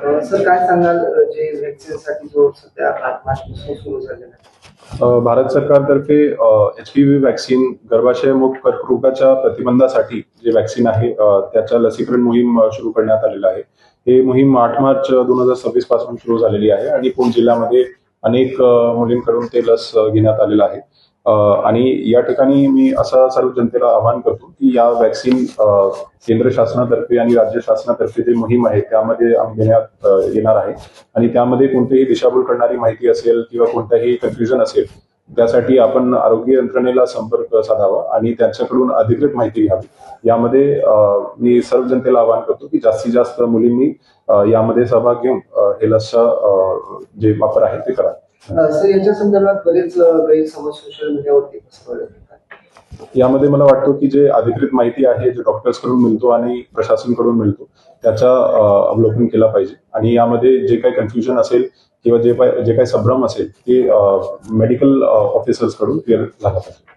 Sir काय सांगाल जे व्हॅक्सिनसाठी जो सध्या 8 मार्चपासून सुरू झालेला आहे? भारत सरकारतर्फे HPV व्हॅक्सिन गर्भाशयमुख कर्करोगाच्या प्रतिबंधासाठी जे व्हॅक्सिन आहे त्याच्या लसीकरण मोहीम सुरू करण्यात आलेलं आहे. हे मोहीम 8 मार्च 2026 पासून सुरू झालेली आहे आणि पुणे जिल्ह्यामध्ये अनेक मुलींकडून ते लस घेण्यात आलेलं आहे. आणि या ठिकाणी मी असं सर्व जनतेला आवाहन करतो की या व्हॅक्सिन केंद्र शासनातर्फे आणि राज्य शासनातर्फे जे मोहीम आहे त्यामध्ये आम्ही घेण्यात येणार आहे आणि त्यामध्ये कोणतीही दिशाभूल करणारी माहिती असेल किंवा कोणताही कन्फ्युजन असेल त्यासाठी आपण आरोग्य यंत्रणेला संपर्क साधावा आणि त्यांच्याकडून अधिकृत माहिती घ्यावी. यामध्ये मी सर्व जनतेला आवाहन करतो की जास्तीत जास्त मुलींनी यामध्ये सहभाग घेऊन हे लसचा जे वापर आहे ते करा. सर याच्या संदर्भात बरेच गैरसमज सोशल मीडियावरती पसरवले जातात. यामध्ये मला वाटतं की जे अधिकृत माहिती आहे जे डॉक्टर्सकडून मिळतो आणि प्रशासनाकडून मिळतो त्याचा अवलोकन केला पाहिजे आणि यामध्ये जे काही कन्फ्युजन असेल किंवा जे काही संभ्रम असेल ते मेडिकल ऑफिसर्सकडून क्लिअर झाला पाहिजे.